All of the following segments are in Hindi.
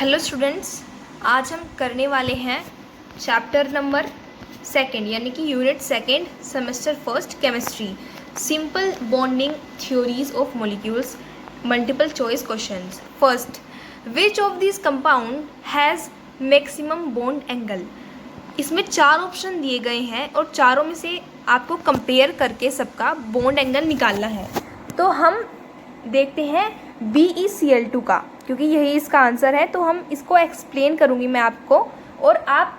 हेलो स्टूडेंट्स, आज हम करने वाले हैं चैप्टर नंबर सेकंड यानी कि unit second semester first chemistry, simple bonding theories of molecules, multiple choice questions. First, which of this compound has maximum bond angle. इसमें चार ऑप्शन दिए गए हैं और चारों में से आपको कंपेयर करके सबका बॉन्ड एंगल निकालना है। तो हम देखते हैं BeCl2 का, क्योंकि यही इसका आंसर है। तो हम इसको एक्सप्लेन करूँगी मैं आपको, और आप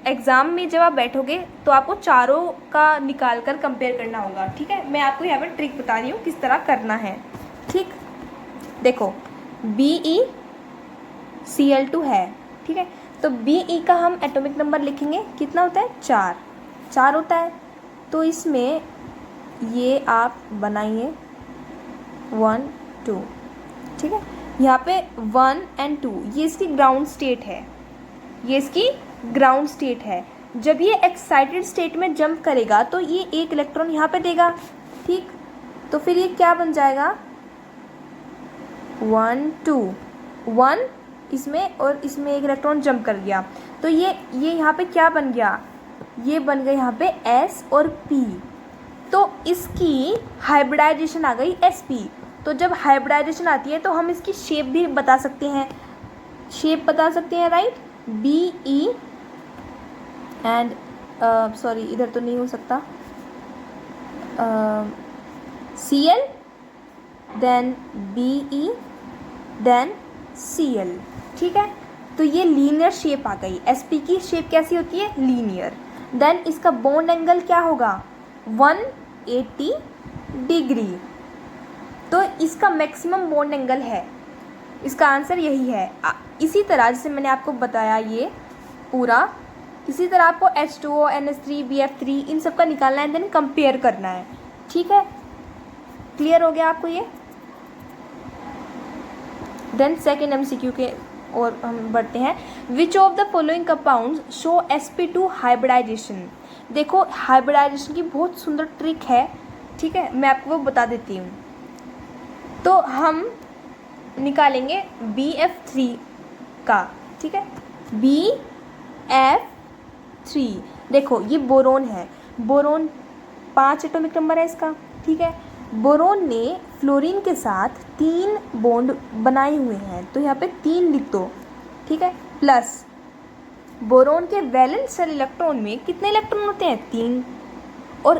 एग्ज़ाम में जब आप बैठोगे तो आपको चारों का निकाल कर कंपेयर करना होगा। ठीक है, मैं आपको यहाँ पर ट्रिक बता रही हूँ किस तरह करना है। ठीक, देखो BeCl2 है, ठीक है। तो Be का हम एटॉमिक नंबर लिखेंगे, कितना होता है, 4 होता है। तो इसमें ये आप बनाइए 1 2, ठीक है। यहाँ पे 1 और 2 ये इसकी ग्राउंड स्टेट है, ये इसकी ग्राउंड स्टेट है। जब ये एक्साइटेड स्टेट में जंप करेगा तो ये एक इलेक्ट्रॉन यहाँ पे देगा, ठीक। तो फिर ये क्या बन जाएगा, 1 2 1 इसमें और इसमें एक इलेक्ट्रॉन जंप कर गया। तो ये यहाँ पे क्या बन गया, ये बन गया यहाँ पे S और P। तो इसकी हाइब्रिडाइजेशन आ गई sp। तो जब हाइब्रिडाइजेशन आती है तो हम इसकी शेप भी बता सकते हैं, राइट। BE एंड सॉरी इधर तो नहीं हो सकता, Cl then BE then Cl, ठीक है। तो ये लीनियर शेप आ गई। sp की शेप कैसी होती है, लीनियर। देन इसका बॉन्ड एंगल क्या होगा, 180 डिग्री। तो इसका मैक्सिमम बॉन्ड एंगल है, इसका आंसर यही है। इसी तरह जैसे मैंने आपको बताया ये पूरा, इसी तरह आपको H2O, NH3, BF3 इन सब का निकालना है, देन कंपेयर करना है, ठीक है। क्लियर हो गया आपको ये। देन सेकेंड MCQ के और हम बढ़ते हैं। Which of the following compound show sp2 hybridisation. देखो हाइब्रिडाइजेशन की बहुत सुंदर ट्रिक है, ठीक है, मैं आपको वो बता देती हूँ। तो हम निकालेंगे BF3 का, ठीक है, BF3। देखो ये बोरोन है, बोरोन 5 एटॉमिक नंबर है इसका, ठीक है। बोरोन ने फ्लोरीन के साथ 3 बॉन्ड बनाए हुए हैं, तो यहाँ पे 3 लिख दो, ठीक है। प्लस बोरोन के वैलेंस शेल इलेक्ट्रॉन में कितने इलेक्ट्रॉन होते हैं, 3, और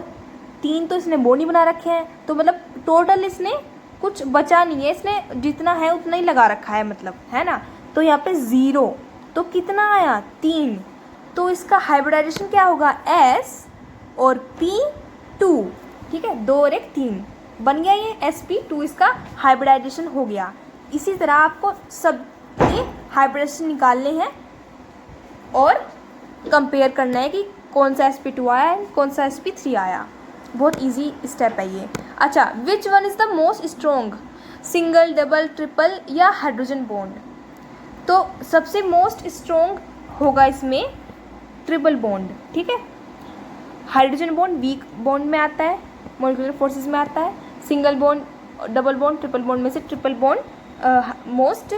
3 तो इसने बॉन्ड ही बना रखे हैं। तो मतलब टोटल इसने कुछ बचा नहीं है, इसने जितना है उतना ही लगा रखा है, मतलब है ना। तो यहाँ पे 0, तो कितना आया, 3। तो इसका हाइब्रिडाइजेशन क्या होगा, S और P2, ठीक है, 2 और 1 3 बन गया, ये sp2 इसका हाइब्रिडाइजेशन हो गया। इसी तरह आपको सब के हाइब्रिडाइजेशन निकालने हैं और कंपेयर करना है कि कौन सा sp2 आया, कौन सा sp3 आया। बहुत इजी स्टेप है ये। अच्छा, which one is the most strong, single, double, triple या हाइड्रोजन बॉन्ड। तो सबसे मोस्ट स्ट्रॉन्ग होगा इसमें ट्रिपल बॉन्ड, ठीक है। हाइड्रोजन बॉन्ड वीक बॉन्ड में आता है, मॉलिक्यूलर फोर्सेस में आता है। Single bond, double bond, triple bond में से triple bond most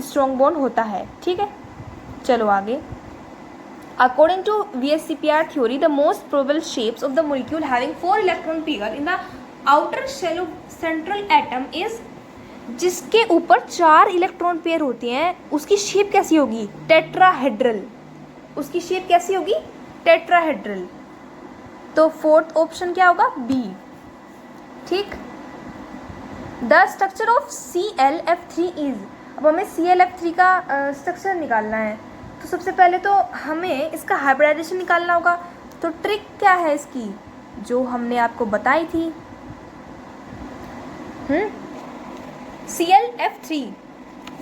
strong bond होता है, ठीक है। चलो आगे। According to VSCPR theory, the most probable shapes of the molecule having 4 electron pair in the outer shell of central atom is, जिसके ऊपर 4 इलेक्ट्रॉन पेयर होते हैं उसकी शेप कैसी होगी, टेट्राहेड्रल। उसकी शेप कैसी होगी, टेट्राहेड्रल। तो फोर्थ ऑप्शन क्या होगा, बी, ठीक। The structure of ClF3 is, अब हमें ClF3 का स्ट्रक्चर निकालना है। तो सबसे पहले तो हमें इसका हाइब्रिडाइजेशन निकालना होगा। तो ट्रिक क्या है इसकी, जो हमने आपको बताई थी, ClF3।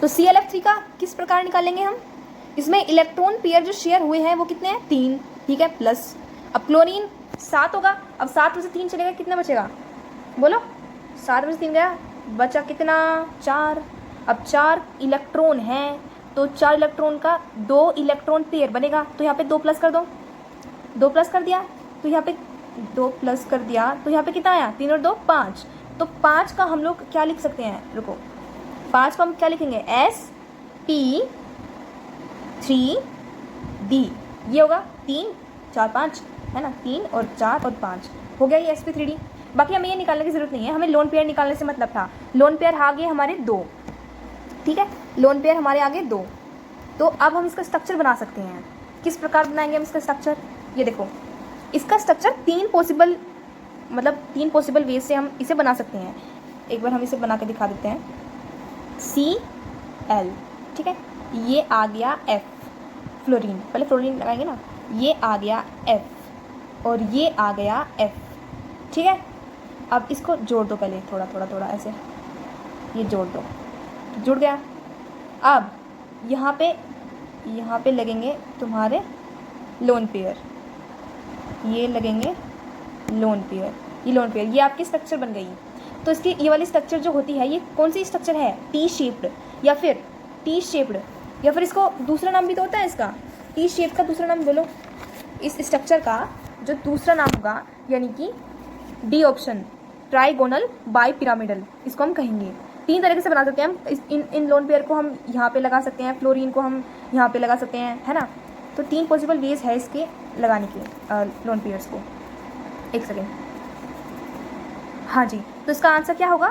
तो ClF3 का किस प्रकार निकालेंगे हम, इसमें इलेक्ट्रॉन पेयर जो शेयर हुए हैं वो कितने हैं, 3, ठीक है। प्लस अब क्लोरीन 7 होगा, अब 7 में से 3 चलेगा, कितना बचेगा, बोलो, 7 में से 3 गया, बचा कितना, 4। अब 4 इलेक्ट्रॉन हैं, तो 4 इलेक्ट्रॉन का 2 इलेक्ट्रॉन पेयर बनेगा। तो यहाँ पे 2 प्लस कर दो, 2 प्लस कर दिया, तो यहाँ पे 2 प्लस कर दिया, तो यहाँ पे कितना आया, 3 और 2 5। तो 5 का हम लोग क्या लिख सकते हैं, रुको, 5 को हम क्या लिखेंगे, SP 3D, ये होगा 3 4 5 है ना, 3 और 4 और 5 हो गया ये sp3d। बाकी हमें ये निकालने की ज़रूरत नहीं है, हमें लोन पेयर निकालने से मतलब था। लोन पेयर आ गए हमारे 2, ठीक है, लोन पेयर हमारे आगे 2। तो अब हम इसका स्ट्रक्चर बना सकते हैं। किस प्रकार बनाएंगे हम इसका स्ट्रक्चर? ये देखो, इसका स्ट्रक्चर 3 पॉसिबल वेज से हम इसे बना सकते हैं। एक बार हम इसे बना के दिखा देते हैं। Cl, ठीक है, ये आ गया F फ्लोरीन, पहले फ्लोरीन लगाएंगे ना, ये आ गया F और ये आ गया F, ठीक है। अब इसको जोड़ दो पहले, थोड़ा थोड़ा थोड़ा ऐसे, ये जोड़ दो, जुड़ गया। अब यहाँ पे लगेंगे तुम्हारे लोन पेयर, ये लगेंगे लोन पेयर, ये लोन पेयर, ये आपकी स्ट्रक्चर बन गई। तो इसकी ये वाली स्ट्रक्चर जो होती है, ये कौन सी स्ट्रक्चर है? टी शेप्ड या फिर इसको दूसरा नाम भी तो होता है इसका, टी शेप का दूसरा नाम बोलो। इस स्ट्रक्चर का जो दूसरा नाम होगा, यानी कि D option, trigonal bi pyramidal, इसको हम कहेंगे। 3 तरीके से बना सकते हैं हम इन लोन पेयर को। हम यहाँ पे लगा सकते हैं, फ्लोरीन को हम यहाँ पे लगा सकते हैं, है ना। तो 3 पॉसिबल वेज है इसके लगाने के लोन पेयर्स को। एक सेकेंड, हाँ जी, तो इसका आंसर क्या होगा?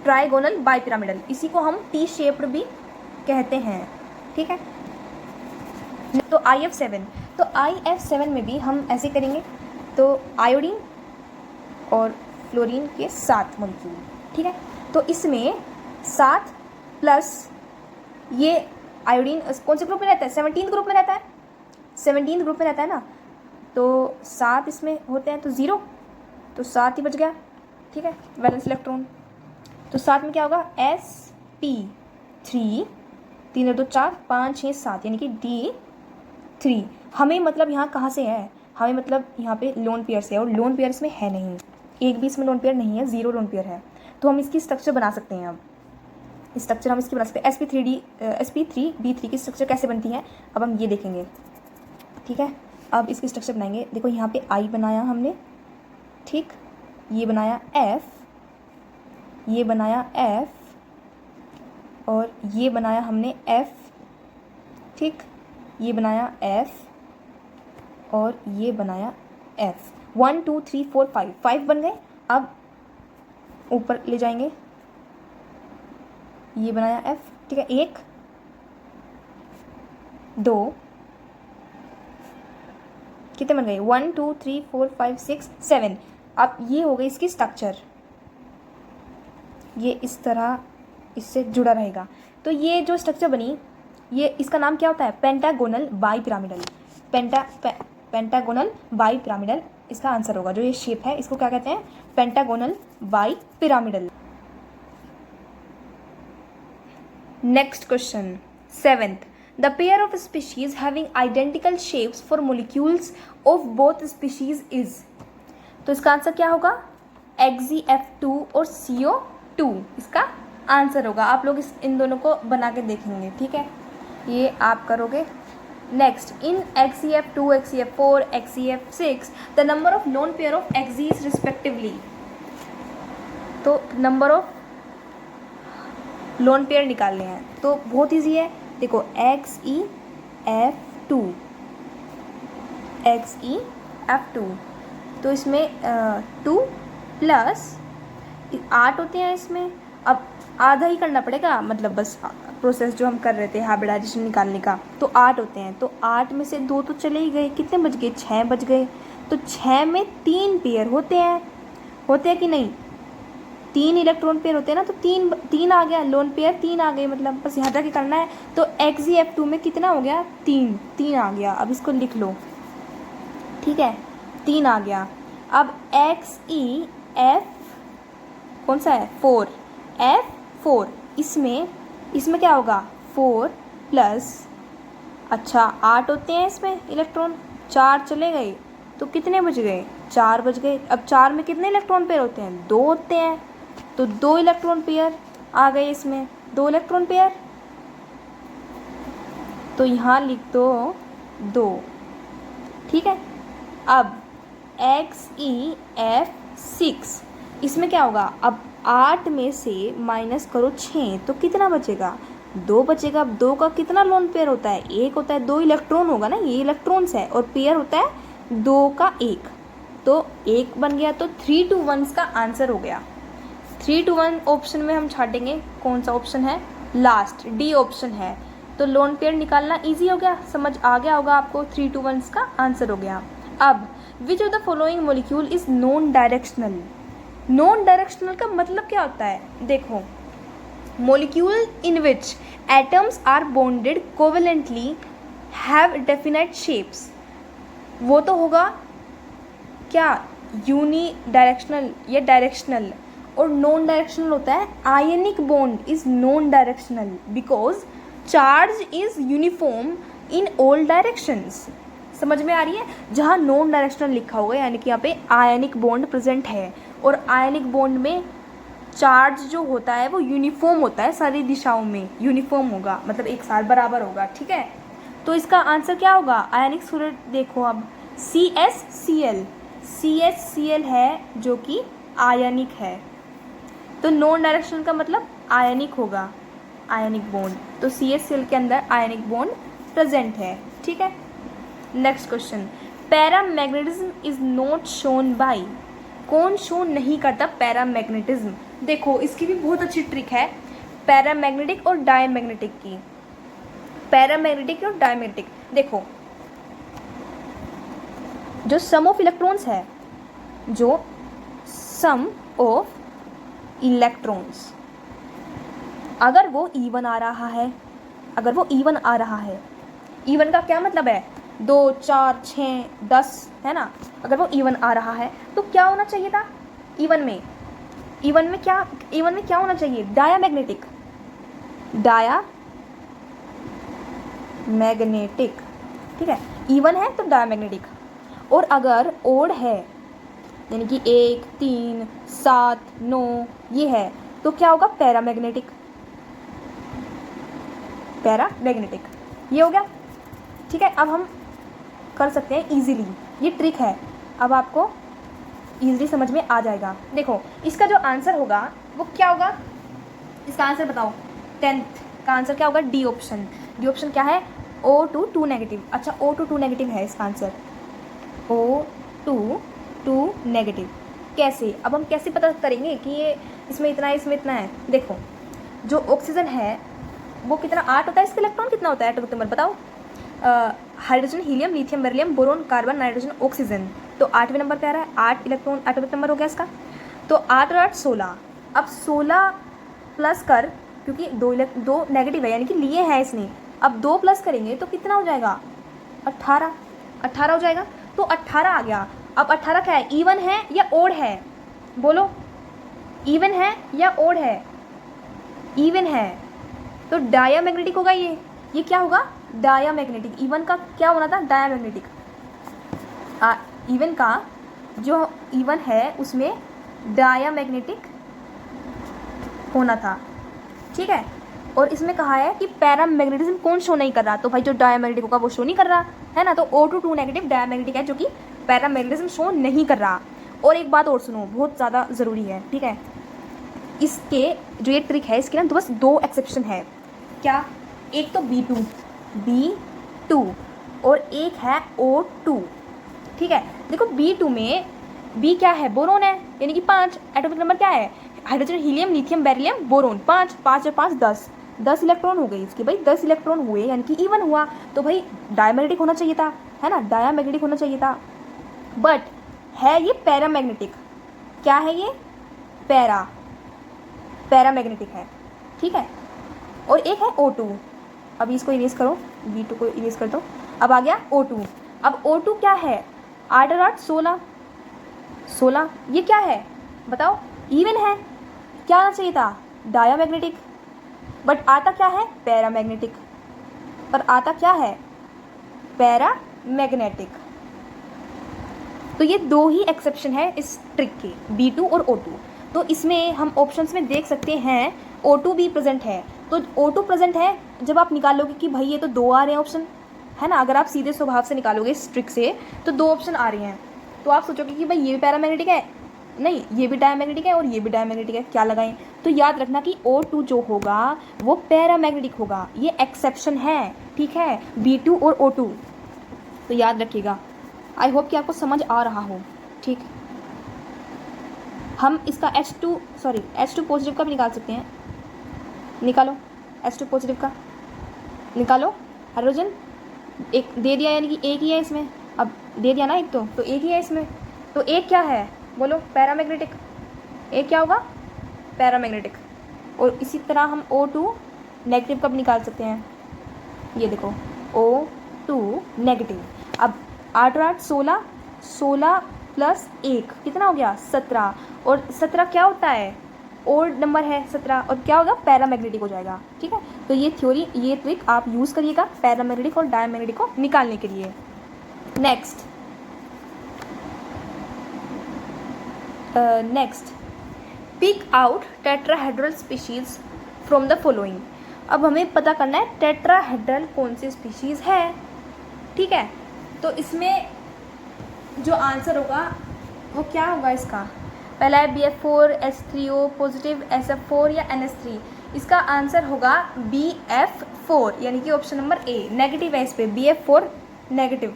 ट्राइगोनल बाई पिरामिडल, इसी को हम टी शेप्ड भी कहते हैं, ठीक है। तो IF7 में भी हम ऐसे करेंगे। तो आयोडीन और फ्लोरीन के 7 मॉलिक्यूल, ठीक है। तो इसमें 7 प्लस ये आयोडीन कौन से ग्रुप में रहता है? 17 ग्रुप में रहता है, 17 ग्रुप में रहता है ना। तो 7 इसमें होते हैं, तो 0, तो 7 ही बच गया, ठीक है, वैलेंस इलेक्ट्रॉन। तो 7 में क्या होगा? sp3, 3 और 2 4, 5 6 7, यानी कि D3। हमें मतलब यहाँ कहाँ से है? हमें मतलब यहाँ पे लोन पेयर से है, और लोन पेयर इसमें है नहीं, एक भी इसमें लोन पेयर नहीं है, 0 लोन पेयर है। तो हम इसकी स्ट्रक्चर बना सकते हैं। अब स्ट्रक्चर हम इसकी बना सकते हैं। sp3b3 की स्ट्रक्चर कैसे बनती है अब हम ये देखेंगे, ठीक है। अब इसकी स्ट्रक्चर बनाएंगे। देखो यहाँ पे I बनाया हमने, ठीक, ये बनाया F, ये बनाया F, और ये बनाया हमने F, ठीक, ये बनाया F और ये बनाया F। 1 2 3 4 5 बन गए। अब ऊपर ले जाएंगे, ये बनाया F, ठीक है, 1 2, कितने बन गए? 1 2 3 4 5 6 7। अब ये हो गई इसकी स्ट्रक्चर, ये इस तरह इससे जुड़ा रहेगा। तो ये जो स्ट्रक्चर बनी, ये इसका नाम क्या होता है? Pentagonal bi pyramidal. Pentagonal bi pyramidal इसका आंसर होगा। जो ये शेप है इसको क्या कहते हैं? Pentagonal bi pyramidal. Next question 7th, the pair of species having identical shapes for molecules of both species is. तो इसका आंसर क्या होगा? XeF2 और CO2 इसका आंसर होगा। आप लोग इन दोनों को बना के देखेंगे, ठीक है, ये आप करोगे। Next, in XeF2, XeF4, XeF6 the number of lone pair of Xe respectively. तो नंबर ऑफ लोन पेयर निकालने हैं, तो बहुत ईजी है। देखो XeF2, तो इसमें 2 प्लस 8 होते हैं इसमें। अब आधा ही करना पड़ेगा, मतलब बस प्रोसेस जो हम कर रहे थे हाइब्रिडाइजेशन निकालने का, तो 8 होते हैं। तो 8 में से 2 तो चले ही गए, कितने बच गए? 6 बच गए। तो 6 में 3 पेयर होते हैं कि नहीं? 3 इलेक्ट्रॉन पेयर होते हैं ना, तो 3 आ गया, लोन पेयर 3 आ गए, मतलब बस यहाँ तक करना है। तो XeF2 में कितना हो गया? 3 आ गया। अब इसको लिख लो, ठीक है, 3 आ गया। अब XeF कौन सा है? 4, F4, इसमें क्या होगा? 4 प्लस, अच्छा 8 होते हैं इसमें इलेक्ट्रॉन, 4 चले गए, तो कितने बच गए? 4 बच गए। अब 4 में कितने इलेक्ट्रॉन पेयर होते हैं? 2 होते हैं, तो 2 इलेक्ट्रॉन पेयर आ गए इसमें, 2 इलेक्ट्रॉन पेयर। तो यहाँ लिख दो 2, ठीक है। अब XeF6, इसमें क्या होगा? अब 8 में से माइनस करो 6, तो कितना बचेगा? दो बचेगा। अब दो का कितना लोन पेयर होता है, एक होता है, दो इलेक्ट्रॉन होगा ना, ये इलेक्ट्रॉन्स है, और पेयर होता है दो का एक, तो एक बन गया। तो 3 to 1 का आंसर हो गया। 3 to 1 ऑप्शन में हम छाटेंगे, कौन सा ऑप्शन है, लास्ट डी ऑप्शन है। तो लोन पेयर निकालना इजी हो गया, समझ आ गया होगा आपको, 3 to 1 का आंसर हो गया। अब विच of the following molecule is non directional. Non directional का मतलब क्या होता है, देखो, molecule in which atoms are bonded covalently have definite shapes, वो तो होगा क्या, यूनी डायरेक्शनल या डायरेक्शनल। और नॉन डायरेक्शनल होता है ionic bond is non directional because charge is uniform in all directions. समझ में आ रही है, जहाँ नॉन डायरेक्शनल लिखा होगा यानी कि यहाँ पे आयनिक बॉन्ड प्रेजेंट है, और आयनिक बॉन्ड में चार्ज जो होता है वो यूनिफॉर्म होता है, सारी दिशाओं में यूनिफॉर्म होगा, मतलब एक साथ बराबर होगा, ठीक है। तो इसका आंसर क्या होगा, आयनिक सॉलिड, देखो अब CsCl, CsCl है जो कि आयनिक है, तो नॉन डायरेक्शनल का मतलब आयनिक होगा, आयनिक बॉन्ड, तो CsCl के अंदर आयनिक बॉन्ड प्रेजेंट है, ठीक है। Next question, paramagnetism is not shown by, कौन शो नहीं करता पैरामैग्नेटिज्म। देखो इसकी भी बहुत अच्छी ट्रिक है, पैरामैग्नेटिक और डायमैग्नेटिक की। पैरामैग्नेटिक और डायमैग्नेटिक, देखो जो सम ऑफ इलेक्ट्रॉन्स है, जो सम ऑफ इलेक्ट्रॉन्स, अगर वो इवन आ रहा है, अगर वो इवन आ रहा है, इवन का क्या मतलब है, 2 4 6 10 है ना, अगर वो इवन आ रहा है तो क्या होना चाहिए था, इवन में क्या होना चाहिए, डायामैग्नेटिक, डायामैग्नेटिक, ठीक है, इवन है तो डायामैग्नेटिक। और अगर ओड है यानी कि 1 3 7 9 ये है तो क्या होगा, पैरामैग्नेटिक, पैरामैग्नेटिक, ये हो गया, ठीक है। अब हम कर सकते हैं इजीली, ये ट्रिक है, अब आपको इजीली समझ में आ जाएगा। देखो इसका जो आंसर होगा वो क्या होगा, इसका आंसर बताओ, 10th का आंसर क्या होगा, डी ऑप्शन। डी ऑप्शन क्या है, O2 2 नेगेटिव, अच्छा O2 2 नेगेटिव है इसका आंसर, O2 2 नेगेटिव। कैसे, अब हम कैसे पता करेंगे कि ये इसमें इतना है इसमें इतना है, देखो जो ऑक्सीजन है वो कितना 8 होता है, इसका इलेक्ट्रॉन कितना होता है, एटॉमिक नंबर बताओ, hydrogen helium lithium beryllium boron carbon nitrogen oxygen, तो 8वें नंबर पे आ रहा है, 8 इलेक्ट्रॉन एटॉमिक नंबर हो गया इसका, तो 8 और 8 16। अब 16 प्लस कर, क्योंकि दो नेगेटिव है यानी कि लिए हैं इसने, अब 2 प्लस करेंगे तो कितना हो जाएगा, 18 हो जाएगा, तो 18 आ गया। अब 18 क्या है, इवन है या ओड है, बोलो, इवन है या ओड है, इवन है, तो डायामैग्नेटिक होगा ये क्या होगा, डायामैग्नेटिक। इवन का क्या होना था, डायामैग्नेटिक। इवन का जो इवन है उसमें डायामैग्नेटिक होना था, ठीक है। और इसमें कहा है कि पैरामैग्नेटिज्म कौन शो नहीं कर रहा, तो भाई जो डायामैग्नेटिक होगा वो शो नहीं कर रहा है ना, तो O2 2 नेगेटिव डायामैग्नेटिक है जो कि पैरामैग्नेटिज्म शो नहीं कर रहा। और एक बात और सुनो, बहुत ज़्यादा ज़रूरी है, ठीक है, इसके जो ये ट्रिक है इसके ना तो बस 2 एक्सेप्शन है, क्या, एक तो B2 और एक है O2, ठीक है। देखो B2 में B क्या है, बोरोन है, यानी कि 5, एटॉमिक नंबर क्या है, hydrogen helium lithium beryllium boron, 5 5 और 5 10 इलेक्ट्रॉन हो गई इसके, भाई 10 इलेक्ट्रॉन हुए यानी कि इवन हुआ, तो भाई डायमैग्नेटिक होना चाहिए था, है ना, डायामैग्नेटिक होना चाहिए था, बट है ये पैरामैग्नेटिक। क्या है ये, पैरामैग्नेटिक है, ठीक है। और एक है O2, अब इसको इरेज करो, B2 को इरेज कर दो, अब आ गया O2। अब O2 क्या है, 8 और 8 16, ये क्या है बताओ, इवन है, क्या आना चाहिए था, डायामैग्नेटिक, बट आता क्या है, पैरामैग्नेटिक, और आता क्या है, पैरामैग्नेटिक। तो ये 2 ही एक्सेप्शन है इस ट्रिक के, B2 और O2। तो इसमें हम ऑप्शंस में देख सकते हैं O2 भी प्रेजेंट है, तो O2 प्रेजेंट है, जब आप निकालोगे कि भाई ये तो 2 आ रहे हैं ऑप्शन, है ना, अगर आप सीधे स्वभाव से निकालोगे इस ट्रिक से तो 2 ऑप्शन आ रहे हैं, तो आप सोचोगे कि भाई ये भी पैरामैग्नेटिक है, नहीं, ये भी डायमैग्नेटिक है और ये भी डायमैग्नेटिक है, क्या लगाएं? तो याद रखना कि O2 जो होगा वो पैरामैग्नेटिक होगा, ये एक्सेप्शन है, ठीक है, B2 और O2, तो याद रखिएगा। आई होप कि आपको समझ आ रहा हो, ठीक। हम इसका H2 पॉजिटिव का भी निकाल सकते हैं, निकालो, H2 पॉजिटिव का निकालो। हाइड्रोजन एक दे दिया, यानी कि एक ही है इसमें, अब दे दिया ना एक, तो एक ही है इसमें, तो एक क्या है बोलो? पैरामैग्नेटिक। एक क्या होगा? पैरामैग्नेटिक। और इसी तरह हम O2 नेगेटिव का भी निकाल सकते हैं, ये देखो O2 नेगेटिव। अब 8 और 8 16, 16 प्लस 1 कितना हो गया? 17, और 17 क्या होता है? ओड नंबर है 17, और क्या होगा? पैरामैग्नेटिक हो जाएगा, ठीक है। तो ये थ्योरी, ये ट्रिक आप यूज़ करिएगा पैरामैग्नेटिक और डायमैग्नेटिक को निकालने के लिए। Next pick out tetrahedral species from the following. अब हमें पता करना है टेट्राहेड्रल कौन सी स्पीशीज़ है, ठीक है। तो इसमें जो आंसर होगा वो क्या होगा? इसका पहला है BF4 H3O पॉजिटिव, SF4 या NS3। इसका आंसर होगा BF4, यानी कि ऑप्शन नंबर ए। नेगेटिव है इस पर, BF4 नेगेटिव,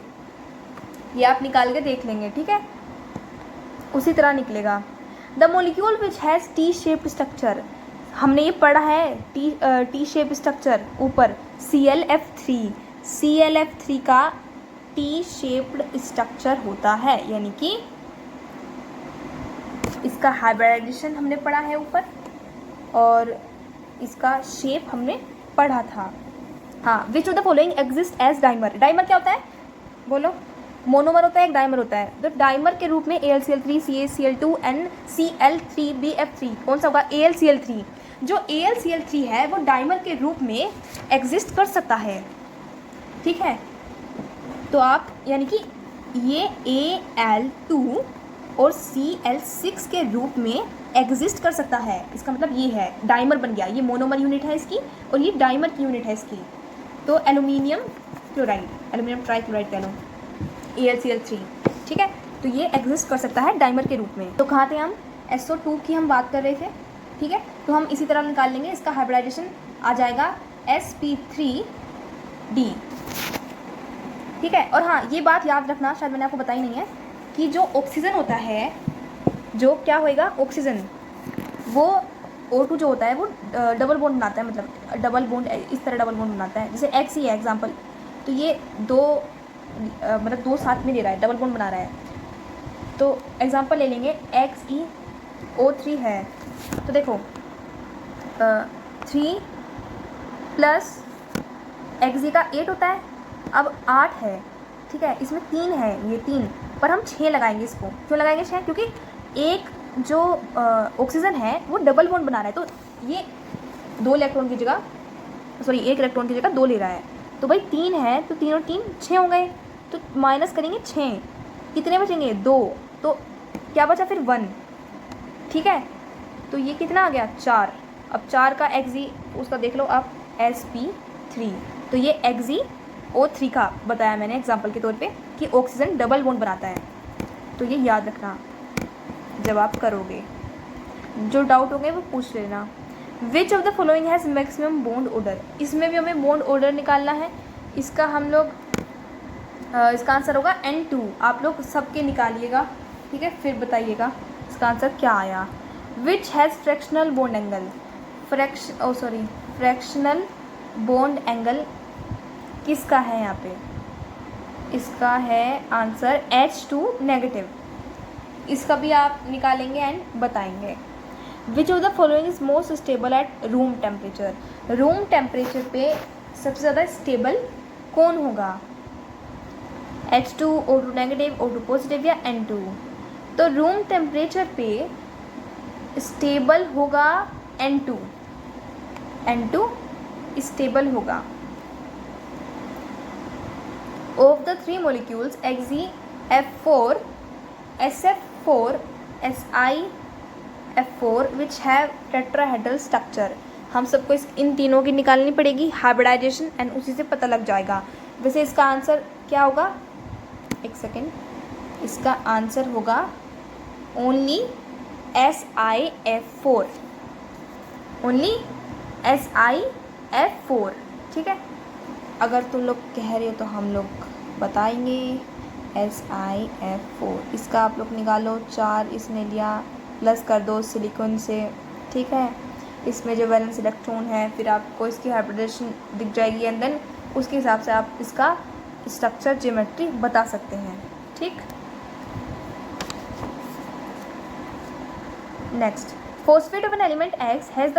ये आप निकाल के देख लेंगे, ठीक है, उसी तरह निकलेगा। The molecule which has T shaped structure, हमने ये पढ़ा है टी शेप स्ट्रक्चर ऊपर, ClF3 का टी शेप्ड स्ट्रक्चर होता है, यानी कि इसका हाइब्रिडाइजेशन हमने पढ़ा है ऊपर, और इसका शेप हमने पढ़ा था। हाँ, which of the following exist as dimer. Dimer क्या होता है बोलो? मोनोमर होता है, एक डाइमर होता है। तो डाइमर के रूप में AlCl3 CaCl2 NCl3BF3 कौन सा होगा? AlCl3। जो AlCl3 है वो डाइमर के रूप में एग्जिस्ट कर सकता है, ठीक है। तो आप यानी कि ये Al2 और Cl6 के रूप में एग्जिस्ट कर सकता है, इसका मतलब ये है डाइमर बन गया। ये मोनोमर यूनिट है इसकी, और ये डाइमर की यूनिट है इसकी। तो एल्यूमिनियम क्लोराइड, एल्यूमिनियम ट्राइक्लोराइड कह लो, AlCl3, ठीक है। तो ये एग्जिस्ट कर सकता है डाइमर के रूप में। तो कहाँ थे हम? SO2 की हम बात कर रहे थे, ठीक है। तो हम इसी तरह निकाल लेंगे, इसका हाइब्रिडाइजेशन आ जाएगा sp3d, ठीक है। और हाँ, ये बात याद रखना, शायद मैंने आपको बताई नहीं है, कि जो ऑक्सीजन होता है, जो क्या होएगा ऑक्सीजन, वो O2 जो होता है वो डबल बॉन्ड बनाता है, मतलब डबल बॉन्ड, इस तरह डबल बॉन्ड बनाता है, जैसे X ही है एग्जांपल। तो ये मतलब दो साथ में ले रहा है, डबल बॉन्ड बना रहा है। तो एग्जांपल ले लेंगे, XeO3 है, तो देखो 3 प्लस Xe का 8 होता है, अब 8 है, ठीक है। इसमें 3 है, ये 3 पर हम 6 लगाएंगे। इसको क्यों लगाएंगे 6? क्योंकि एक जो ऑक्सीजन है वो डबल बॉन्ड बना रहा है, तो ये 2 इलेक्ट्रॉन की जगह, सॉरी 1 इलेक्ट्रॉन की जगह 2 ले रहा है। तो भाई 3 है, तो 3 और 3 6 हो गए, तो माइनस करेंगे 6, कितने बचेंगे? 2, तो क्या बचा फिर? 1, ठीक है। तो ये कितना आ गया? 4। अब 4 का Xe उसका देख लो आप, sp3। तो ये XeO3 का बताया मैंने एग्जाम्पल के तौर पे कि ऑक्सीजन डबल बॉन्ड बनाता है। तो ये याद रखना जब आप करोगे, जो डाउट होंगे वो पूछ लेना। विच of the following has maximum bond order, इसमें भी हमें बॉन्ड ऑर्डर निकालना है। इसका हम लोग इसका आंसर होगा N2। आप लोग सबके निकालिएगा, ठीक है, फिर बताइएगा इसका आंसर क्या आया। Which has fractional bond angle, fractional bond angle किसका है यहाँ पे? इसका है आंसर H2 नेगेटिव। इसका भी आप निकालेंगे एंड बताएंगे। विच of the following is most stable at room temperature, room temperature पे सबसे ज़्यादा स्टेबल कौन होगा? H2, O2 negative, O2 positive या N2? तो रूम टेम्परेचर पे स्टेबल होगा N2, N2 स्टेबल होगा। Of the 3 molecules XeF4, SF4, SiF4 which have tetrahedral structure, हम सबको इन तीनों की निकालनी पड़ेगी हाइब्रिडाइजेशन, एंड उसी से पता लग जाएगा। वैसे इसका आंसर क्या होगा? एक सेकेंड, इसका आंसर होगा ओनली SiF4, ओनली SiF4, ठीक है। अगर तुम लोग कह रहे हो तो हम लोग बताएंगे SiF4, इसका आप लोग निकालो, 4 इसने लिया, प्लस कर दो सिलिकॉन से, ठीक है। इसमें जो वैलेंस इलेक्ट्रॉन है, फिर आपको इसकी हाइब्रिडेशन दिख जाएगी एंड देन उसके हिसाब से आप इसका स्ट्रक्चर ज्योमेट्री बता सकते हैं, ठीक। Next, phosphate of an element X has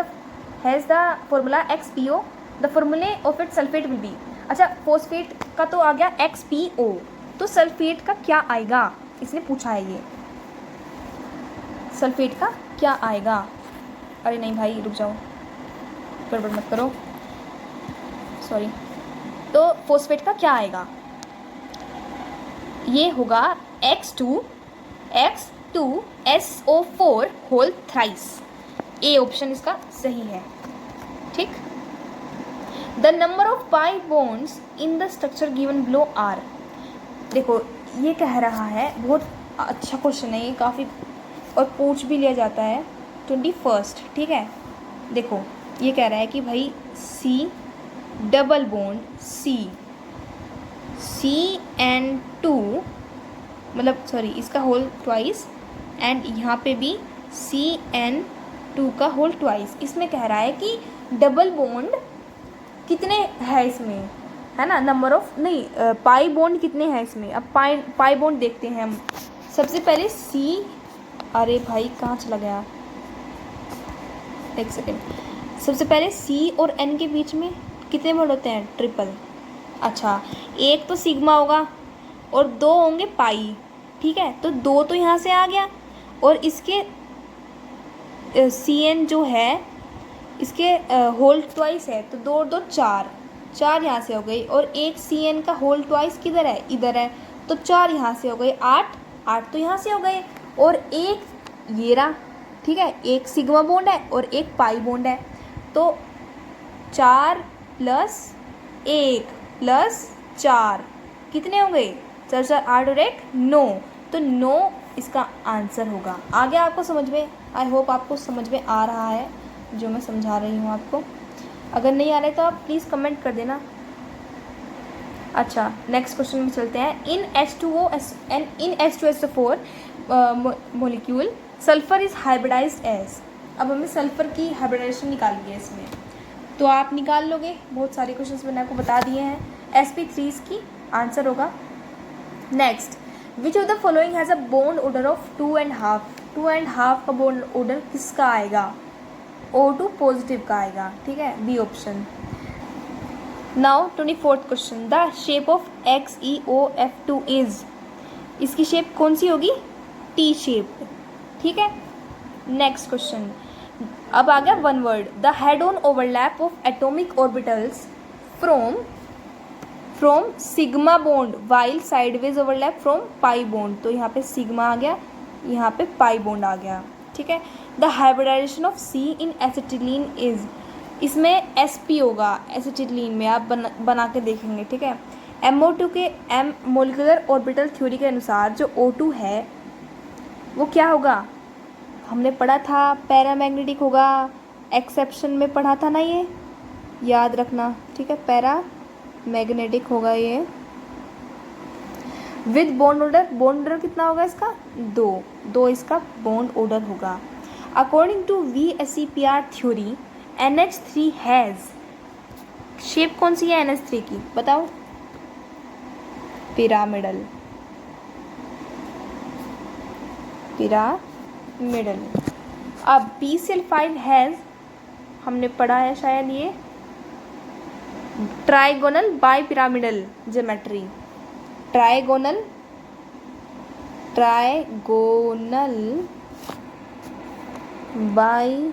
the formula XPO, the formula of its sulfate will be। अच्छा, फोस्फेट का तो आ गया XPO, तो सल्फेट का क्या आएगा, इसने पूछा है ये, सल्फेट का क्या आएगा। अरे नहीं भाई रुक जाओ, गड़बड़ मत करो, सॉरी। तो फोस्फेट का क्या आएगा, ये होगा X2SO4 whole thrice, A option इसका सही है, ठीक। The number of pi bonds in the structure given below are. देखो ये कह रहा है, बहुत अच्छा क्वेश्चन है ये, काफ़ी और पूछ भी लिया जाता है 21st, ठीक है। देखो ये कह रहा है कि भाई C डबल बॉन्ड CN2, मतलब सॉरी इसका होल ट्वाइस, एंड यहाँ पे भी CN2 का होल ट्वाइस। इसमें कह रहा है कि डबल बॉन्ड कितने हैं इसमें, है ना, नंबर ऑफ नहीं, पाई बॉन्ड कितने हैं इसमें। अब पाई बॉन्ड देखते हैं हम। सबसे पहले C, अरे भाई कहाँ चला गया, एक सेकेंड। सबसे पहले C और N के बीच में कितने बॉन्ड होते हैं, ट्रिपल। अच्छा, एक तो सिग्मा होगा और 2 होंगे पाई, ठीक है। तो 2 तो यहाँ से आ गया, और इसके CN जो है इसके होल ट्वाइस है, तो 2 और 2 4 यहाँ से हो गई, और एक CN का होल ट्वाइस किधर है, इधर है, तो 4 यहाँ से हो गई, 8 तो यहाँ से हो गए, और एक ये रहा, ठीक है। एक सिग्मा बॉन्ड है और एक पाई बॉन्ड है, तो 4 + 1 + 4 कितने हो गए, 4 4 8 और 1 9, तो 9 इसका आंसर होगा। आ गया आपको समझ में, आई होप आपको समझ में आ रहा है जो मैं समझा रही हूँ आपको। अगर नहीं आ रहा है तो आप प्लीज़ कमेंट कर देना। अच्छा, नेक्स्ट क्वेश्चन में चलते हैं। In H2SO4 molecule sulphur is hybridised as. अब हमें सल्फर की हाइब्रिडाइजेशन निकालनी है इसमें, तो आप निकाल लोगे, बहुत सारे क्वेश्चंस मैंने आपको बता दिए हैं। sp3 इसकी आंसर होगा। Next, which of the following has a bond order of 2.5। 2.5 का बॉन्ड ऑर्डर किसका आएगा, O2 पॉजिटिव का आएगा, ठीक है, B option. Now 24th question, the shape of XeOF2 is. इसकी शेप कौन सी होगी, टी शेप, ठीक है। नेक्स्ट क्वेश्चन, अब आ गया one word. The head on overlap of atomic orbitals from sigma bond while sideways overlap from pi bond. तो यहाँ पे सिग्मा आ गया, यहाँ पे पाई बॉन्ड आ गया, ठीक है। The hybridisation of C in acetylene is. इसमें sp होगा, एसिटिलीन में आप बना के देखेंगे, ठीक है। MO2 के मोलिकुलर ऑर्बिटल थ्योरी के अनुसार जो O2 है वो क्या होगा, हमने पढ़ा था पैरामैग्नेटिक होगा, एक्सेप्शन में पढ़ा था ना, ये याद रखना, ठीक है। पैरामैग्नेटिक होगा ये। विद बॉन्ड ऑर्डर कितना होगा इसका, 2 इसका बॉन्ड ऑर्डर होगा। According to VSEPR theory NH3 has, shape कौन सी है NH3 की, बताओ, पिरामिडल। अब BCl5 हैज़, हमने पढ़ा है शायद ये, trigonal bi pyramidal geometry. Trigonal bi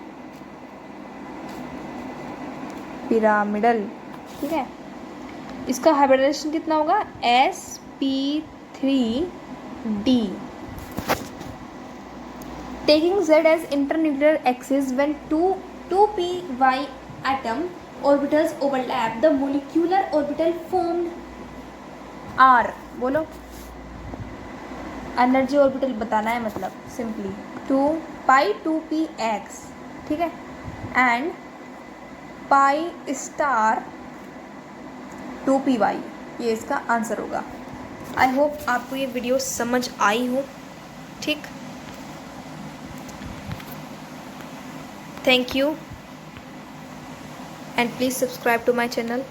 pyramidal, ठीक है। इसका हाइब्रिडाइजेशन कितना होगा, sp3d। Taking Z as internuclear axis when 2p atom orbitals overlap, the molecular orbital formed R। बोलो, एनर्जी ऑर्बिटल बताना है, मतलब सिंपली 2π पाई 2px, ठीक है, एंड पाई स्टार 2py, ये इसका आंसर होगा। आई होप आपको ये वीडियो समझ आई हो, ठीक। Thank you and please subscribe to my channel.